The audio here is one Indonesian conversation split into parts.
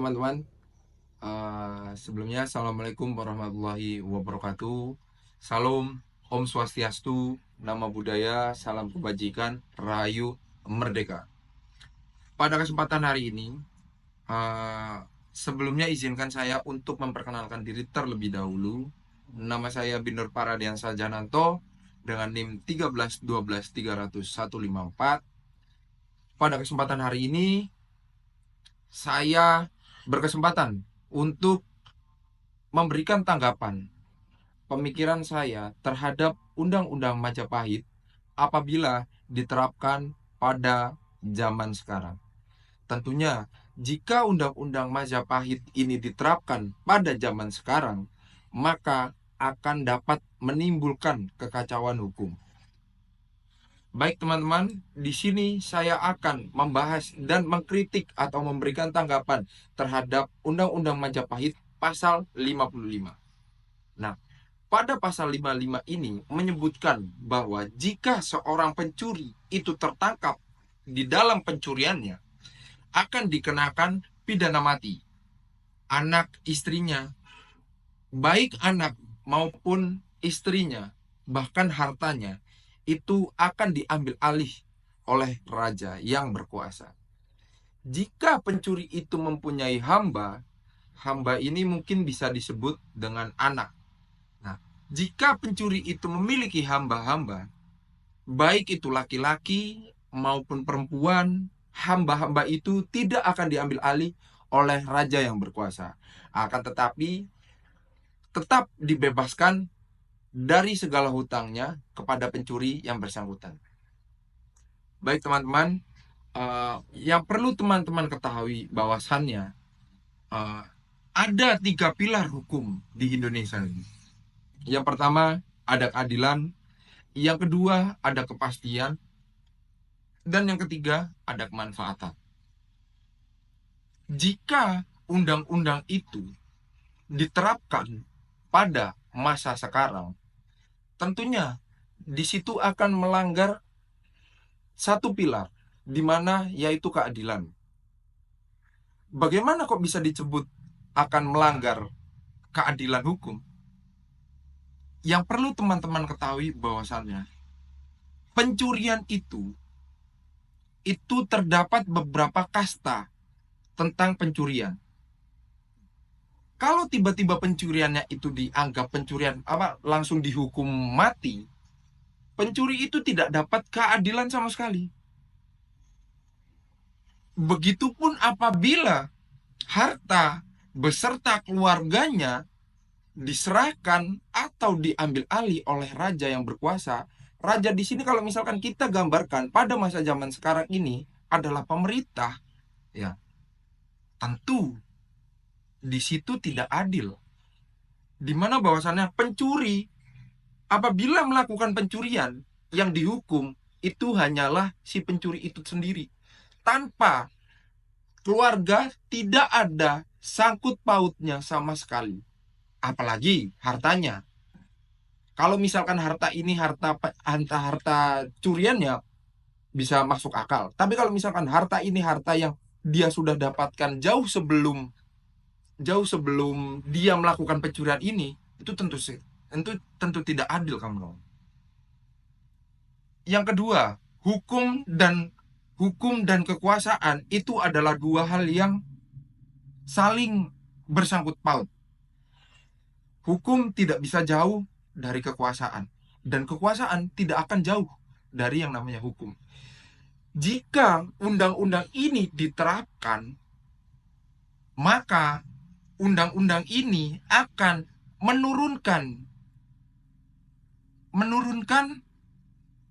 teman-teman. Sebelumnya Assalamualaikum warahmatullahi wabarakatuh. Salam, Om Swastiastu, Nama Budaya, Salam Kebajikan, Rahayu, Merdeka. Pada kesempatan hari ini, sebelumnya izinkan saya untuk memperkenalkan diri terlebih dahulu. Nama saya Binur Paradiansa Jananto dengan NIM 13 12 300 154. Pada kesempatan hari ini, saya berkesempatan untuk memberikan tanggapan pemikiran saya terhadap Undang-Undang Majapahit apabila diterapkan pada zaman sekarang. Tentunya, jika Undang-Undang Majapahit ini diterapkan pada zaman sekarang, maka akan dapat menimbulkan kekacauan hukum. Baik teman-teman, di sini saya akan membahas dan mengkritik atau memberikan tanggapan terhadap Undang-Undang Majapahit pasal 55. Nah, pada pasal 55 ini menyebutkan bahwa jika seorang pencuri itu tertangkap di dalam pencuriannya, akan dikenakan pidana mati. Anak istrinya, baik anak maupun istrinya, bahkan hartanya, itu akan diambil alih oleh raja yang berkuasa. Jika pencuri itu mempunyai hamba, hamba ini mungkin bisa disebut dengan anak. Nah, jika pencuri itu memiliki hamba-hamba, baik itu laki-laki maupun perempuan, hamba-hamba itu tidak akan diambil alih oleh raja yang berkuasa. Akan tetapi tetap dibebaskan dari segala hutangnya kepada pencuri yang bersangkutan. Baik teman-teman, yang perlu teman-teman ketahui bahwasannya ada 3 pilar hukum di Indonesia ini. Yang pertama ada keadilan, yang kedua ada kepastian, dan yang ketiga ada kemanfaatan. Jika undang-undang itu diterapkan pada masa sekarang, tentunya di situ akan melanggar satu pilar, di mana yaitu keadilan. Bagaimana kok bisa disebut akan melanggar keadilan hukum? Yang perlu teman-teman ketahui bahwasannya pencurian itu terdapat beberapa kasta tentang pencurian. Kalau tiba-tiba pencuriannya itu dianggap pencurian langsung dihukum mati, pencuri itu tidak dapat keadilan sama sekali. Begitupun apabila harta beserta keluarganya diserahkan atau diambil alih oleh raja yang berkuasa. Raja di sini kalau misalkan kita gambarkan pada masa zaman sekarang ini adalah pemerintah, ya tentu di situ tidak adil. Di mana bahwasannya pencuri apabila melakukan pencurian yang dihukum itu hanyalah si pencuri itu sendiri. Tanpa keluarga tidak ada sangkut pautnya sama sekali. Apalagi hartanya. Kalau misalkan harta ini harta curiannya bisa masuk akal. Tapi kalau misalkan harta ini harta yang dia sudah dapatkan jauh sebelum dia melakukan pencurian ini, itu tentu tidak adil kamu. Yang kedua, hukum dan kekuasaan itu adalah dua hal yang saling bersangkut paut. Hukum tidak bisa jauh dari kekuasaan, dan kekuasaan tidak akan jauh dari yang namanya hukum. Jika undang-undang ini diterapkan, maka undang-undang ini akan menurunkan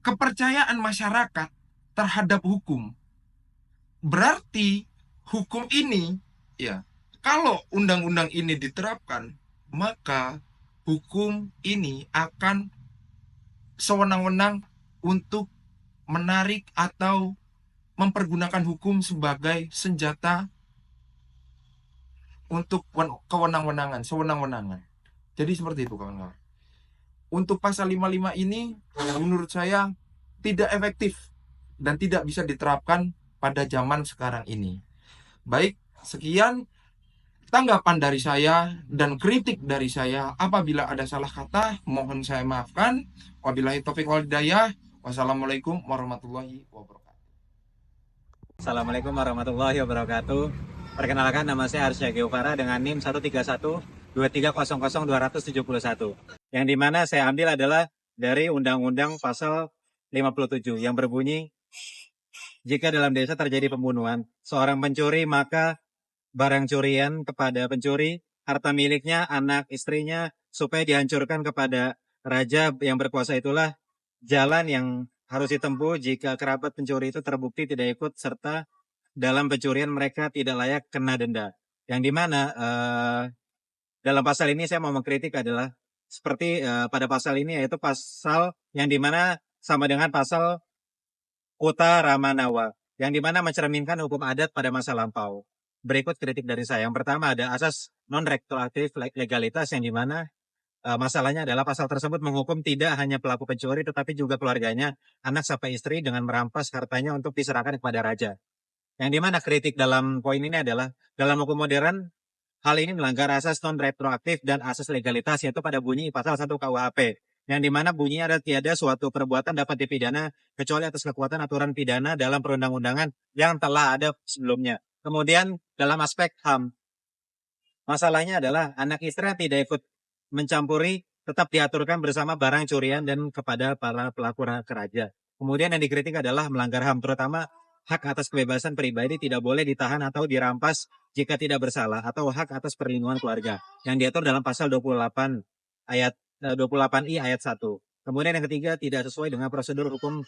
kepercayaan masyarakat terhadap hukum. Berarti hukum ini, ya, kalau undang-undang ini diterapkan, maka hukum ini akan sewenang-wenang untuk menarik atau mempergunakan hukum sebagai senjata untuk kewenang-wenangan, sewenang-wenangan. Jadi seperti itu kawan-kawan. Untuk pasal 55 ini menurut saya tidak efektif dan tidak bisa diterapkan pada zaman sekarang ini. Baik, sekian Tanggapan dari saya dan kritik dari saya, apabila ada salah kata, mohon saya maafkan. Wabillahi taufiq wal hidayah. Wassalamualaikum warahmatullahi wabarakatuh. Assalamualaikum warahmatullahi wabarakatuh. Perkenalkan, nama saya Arsya Geovara dengan NIM 13123000271. Yang dimana saya ambil adalah dari Undang-Undang Pasal 57 yang berbunyi, jika dalam desa terjadi pembunuhan seorang pencuri, maka barang curian kepada pencuri, harta miliknya, anak, istrinya, supaya dihancurkan kepada raja yang berkuasa, itulah jalan yang harus ditempuh jika kerabat pencuri itu terbukti tidak ikut serta dalam pencurian, mereka tidak layak kena denda. Yang dimana dalam pasal ini saya mau mengkritik adalah seperti pada pasal ini, yaitu pasal yang dimana sama dengan pasal Kota Ramanawa, yang dimana mencerminkan hukum adat pada masa lampau. Berikut kritik dari saya. Yang pertama, ada asas non-retroaktif legalitas, yang dimana masalahnya adalah pasal tersebut menghukum tidak hanya pelaku pencuri tetapi juga keluarganya, anak sampai istri, dengan merampas hartanya untuk diserahkan kepada raja. Yang dimana kritik dalam poin ini adalah, dalam hukum modern, hal ini melanggar asas non-retroaktif dan asas legalitas, yaitu pada bunyi pasal 1 KUHP, yang dimana bunyinya ada tiada suatu perbuatan dapat dipidana kecuali atas kekuatan aturan pidana dalam perundang-undangan yang telah ada sebelumnya. Kemudian dalam aspek HAM, masalahnya adalah anak istri tidak ikut mencampuri, tetap diaturkan bersama barang curian dan kepada para pelaku keraja. Kemudian yang dikritik adalah melanggar HAM, terutama hak atas kebebasan pribadi tidak boleh ditahan atau dirampas jika tidak bersalah, atau hak atas perlindungan keluarga yang diatur dalam pasal 28 ayat 28I ayat 1. Kemudian yang ketiga, tidak sesuai dengan prosedur hukum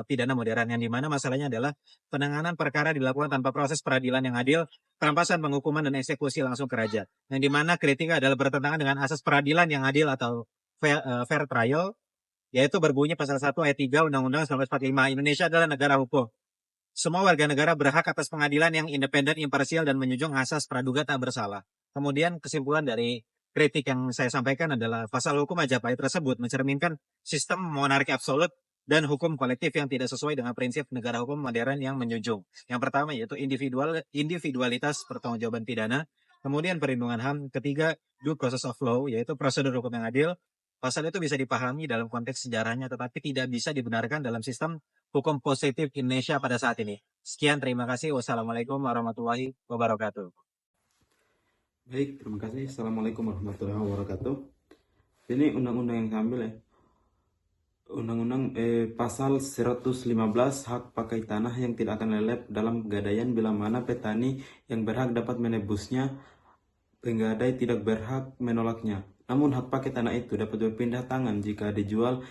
pidana modern, yang dimana masalahnya adalah penanganan perkara dilakukan tanpa proses peradilan yang adil, perampasan, penghukuman, dan eksekusi langsung ke raja. Yang dimana kritik adalah bertentangan dengan asas peradilan yang adil atau fair trial, yaitu berbunyi pasal 1 ayat 3 Undang-Undang 1945, Indonesia adalah negara hukum. Semua warga negara berhak atas pengadilan yang independen, imparsial, dan menjunjung asas praduga tak bersalah. Kemudian kesimpulan dari kritik yang saya sampaikan adalah pasal hukum Majapahit tersebut mencerminkan sistem monarki absolut dan hukum kolektif yang tidak sesuai dengan prinsip negara hukum modern yang menjunjung. Yang pertama yaitu individualitas pertanggungjawaban pidana, kemudian perlindungan HAM, ketiga due process of law, yaitu prosedur hukum yang adil. Pasal itu bisa dipahami dalam konteks sejarahnya, tetapi tidak bisa dibenarkan dalam sistem hukum positif Indonesia pada saat ini. Sekian, terima kasih. Wassalamualaikum warahmatullahi wabarakatuh. Baik, terima kasih. Assalamualaikum warahmatullahi wabarakatuh. Ini undang-undang yang saya ambil ya. Undang-undang pasal 115, hak pakai tanah yang tidak akan lelep dalam pegadaian bila mana petani yang berhak dapat menebusnya, penggadai tidak berhak menolaknya. Namun hak pakai tanah itu dapat berpindah tangan jika dijual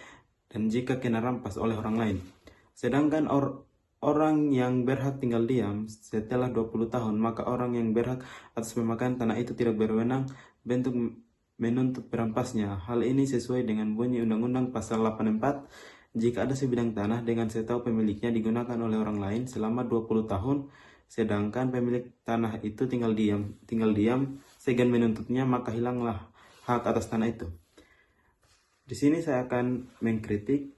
dan jika kena rampas oleh orang lain. Sedangkan orang yang berhak tinggal diam setelah 20 tahun, maka orang yang berhak atas pemakaian tanah itu tidak berwenang bentuk menuntut perampasnya. Hal ini sesuai dengan bunyi Undang-Undang Pasal 84. Jika ada sebidang tanah dengan setahu pemiliknya digunakan oleh orang lain selama 20 tahun, sedangkan pemilik tanah itu tinggal diam, segan menuntutnya, maka hilanglah hak atas tanah itu. Di sini saya akan mengkritik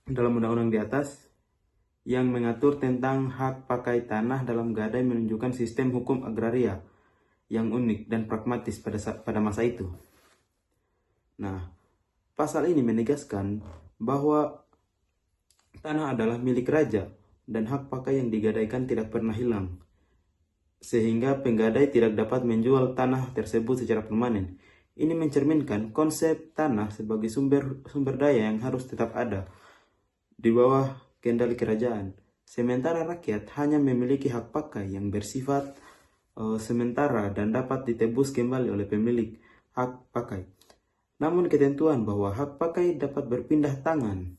dalam undang-undang di atas yang mengatur tentang hak pakai tanah dalam gadai menunjukkan sistem hukum agraria yang unik dan pragmatis pada masa itu. Nah, pasal ini menegaskan bahwa tanah adalah milik raja dan hak pakai yang digadaikan tidak pernah hilang, sehingga penggadai tidak dapat menjual tanah tersebut secara permanen. Ini mencerminkan konsep tanah sebagai sumber daya yang harus tetap ada di bawah kendali kerajaan, sementara rakyat hanya memiliki hak pakai yang bersifat sementara dan dapat ditebus kembali oleh pemilik hak pakai. Namun ketentuan bahwa hak pakai dapat berpindah tangan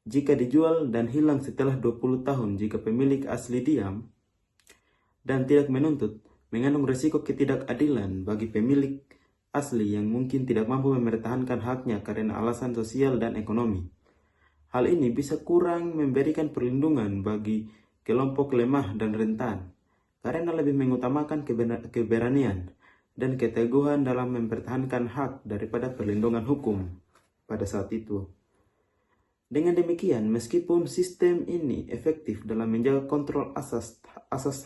jika dijual dan hilang setelah 20 tahun jika pemilik asli diam dan tidak menuntut, mengandung risiko ketidakadilan bagi pemilik asli yang mungkin tidak mampu mempertahankan haknya karena alasan sosial dan ekonomi. Hal ini bisa kurang memberikan perlindungan bagi kelompok lemah dan rentan, karena lebih mengutamakan keberanian dan keteguhan dalam mempertahankan hak daripada perlindungan hukum pada saat itu. Dengan demikian, meskipun sistem ini efektif dalam menjaga kontrol asas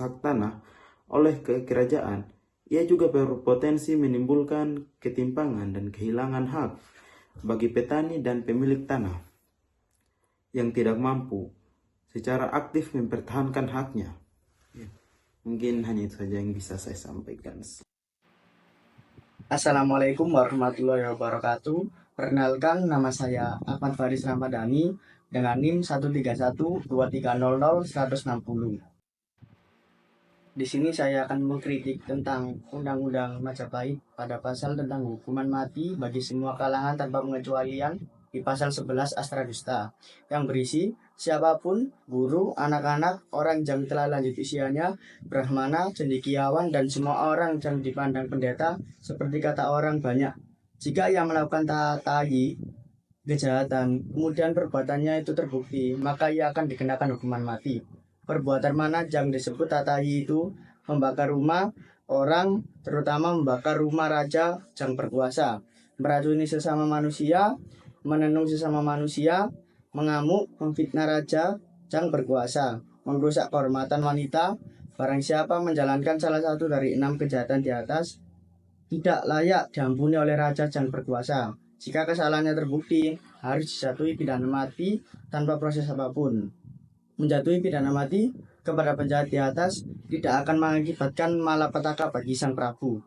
hak tanah oleh kerajaan, ia juga berpotensi menimbulkan ketimpangan dan kehilangan hak bagi petani dan pemilik tanah yang tidak mampu secara aktif mempertahankan haknya. Mungkin hanya itu saja yang bisa saya sampaikan. Assalamualaikum warahmatullahi wabarakatuh. Perkenalkan, nama saya Ahmad Faris Ramadhani dengan NIM 1312300 Di sini saya akan mengkritik tentang Undang-Undang Majapahit pada pasal tentang hukuman mati bagi semua kalangan tanpa pengecualian di pasal 11 Astra Dusta yang berisi siapapun, guru, anak-anak, orang yang telah lanjut usianya, brahmana, cendekiawan, dan semua orang yang dipandang pendeta seperti kata orang banyak. Jika ia melakukan tayi kejahatan, kemudian perbuatannya itu terbukti, maka ia akan dikenakan hukuman mati. Perbuatan mana yang disebut tatai itu? Membakar rumah orang, terutama membakar rumah raja yang berkuasa, meracuni sesama manusia, menenung sesama manusia, mengamuk, memfitnah raja yang berkuasa, merusak kehormatan wanita. Barang siapa menjalankan salah satu dari 6 kejahatan di atas, tidak layak diampuni oleh raja yang berkuasa. Jika kesalahannya terbukti, harus dijatuhi pidana mati tanpa proses apapun. Menjatuhi pidana mati kepada penjahat di atas tidak akan mengakibatkan malapetaka bagi sang prabu.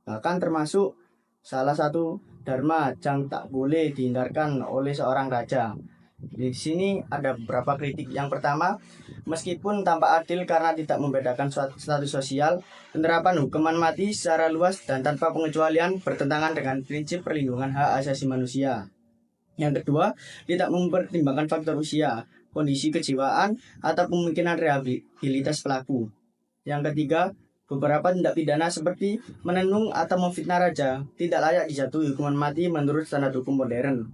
Bahkan termasuk salah satu dharma yang tak boleh dihindarkan oleh seorang raja. Di sini ada beberapa kritik. Yang pertama, meskipun tampak adil karena tidak membedakan status sosial, penerapan hukuman mati secara luas dan tanpa pengecualian bertentangan dengan prinsip perlindungan hak asasi manusia. Yang kedua, tidak mempertimbangkan faktor usia, kondisi kejiwaan, atau kemungkinan rehabilitas pelaku. Yang ketiga, beberapa tindak pidana seperti menenung atau memfitnah raja tidak layak dijatuhi hukuman mati menurut standar hukum modern.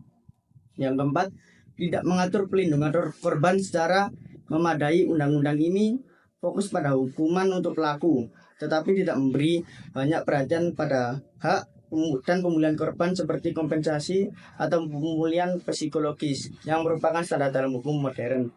Yang keempat, tidak mengatur pelindungan korban secara memadai. Undang-undang ini fokus pada hukuman untuk pelaku, tetapi tidak memberi banyak perhatian pada hak dan pemulihan korban seperti kompensasi atau pemulihan psikologis yang merupakan standar dalam hukum modern.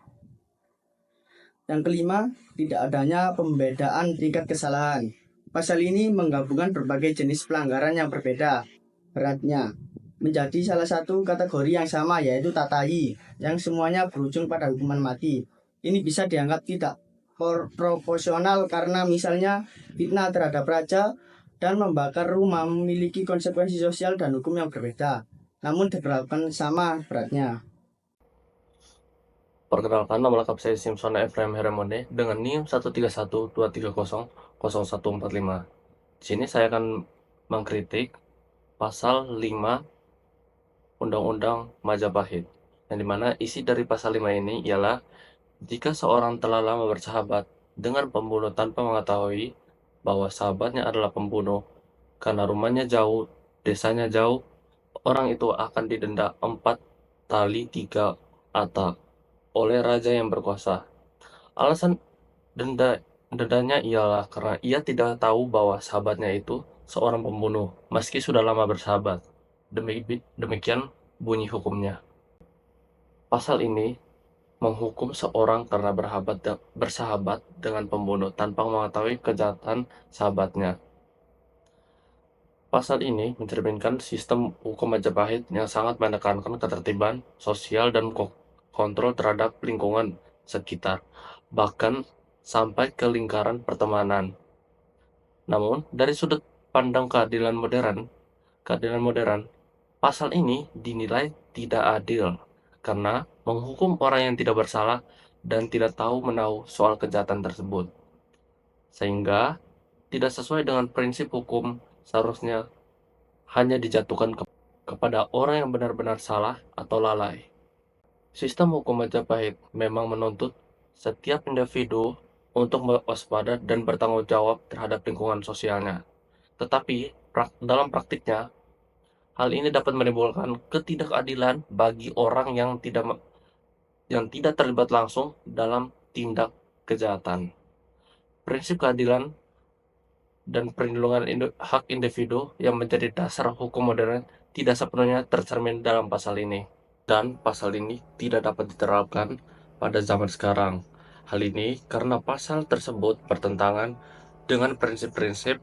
Yang kelima, tidak adanya pembedaan tingkat kesalahan. Pasal ini menggabungkan berbagai jenis pelanggaran yang berbeda beratnya menjadi salah satu kategori yang sama, yaitu tatai, yang semuanya berujung pada hukuman mati. Ini bisa dianggap tidak proporsional karena misalnya fitnah terhadap raja dan membakar rumah memiliki konsekuensi sosial dan hukum yang berbeda, namun diberlakukan sama beratnya. Perkenalkan, nama lengkap saya Simpson Ephraim Heremone dengan NIM 13123000145. Di sini saya akan mengkritik pasal 5 Undang-Undang Majapahit, yang dimana isi dari pasal 5 ini ialah jika seorang telah lama bersahabat dengan pembunuh tanpa mengetahui bahwa sahabatnya adalah pembunuh, karena rumahnya jauh, desanya jauh, orang itu akan didenda 4 tali 3 atak oleh raja yang berkuasa. Alasan dendanya ialah karena ia tidak tahu bahwa sahabatnya itu seorang pembunuh, meski sudah lama bersahabat. Demikian bunyi hukumnya. Pasal ini menghukum seorang karena bersahabat dengan pembunuh tanpa mengetahui kejahatan sahabatnya. Pasal ini mencerminkan sistem hukum Majapahit yang sangat menekankan ketertiban sosial dan kontrol terhadap lingkungan sekitar, bahkan sampai ke lingkaran pertemanan. Namun, dari sudut pandang keadilan modern, pasal ini dinilai tidak adil karena menghukum orang yang tidak bersalah dan tidak tahu menahu soal kejahatan tersebut, sehingga tidak sesuai dengan prinsip hukum. Seharusnya hanya dijatuhkan kepada orang yang benar-benar salah atau lalai. Sistem hukum Majapahit memang menuntut setiap individu untuk waspada dan bertanggung jawab terhadap lingkungan sosialnya. Tetapi dalam praktiknya, hal ini dapat menimbulkan ketidakadilan bagi orang yang tidak terlibat langsung dalam tindak kejahatan. Prinsip keadilan dan perlindungan hak individu yang menjadi dasar hukum modern tidak sepenuhnya tercermin dalam pasal ini. Dan pasal ini tidak dapat diterapkan pada zaman sekarang. Hal ini karena pasal tersebut bertentangan dengan prinsip-prinsip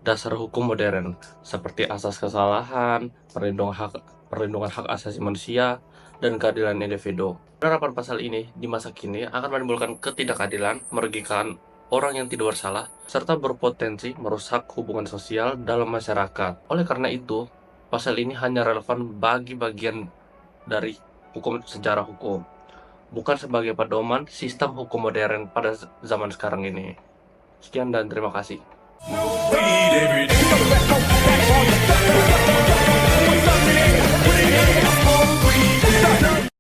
dasar hukum modern seperti asas kesalahan, perlindungan hak asasi manusia, dan keadilan individu. Penerapan pasal ini di masa kini akan menimbulkan ketidakadilan, merugikan orang yang tidak bersalah, serta berpotensi merusak hubungan sosial dalam masyarakat. Oleh karena itu, pasal ini hanya relevan bagi bagian dari hukum sejarah hukum, bukan sebagai pedoman sistem hukum modern pada zaman sekarang ini. Sekian dan terima kasih. Weed every day.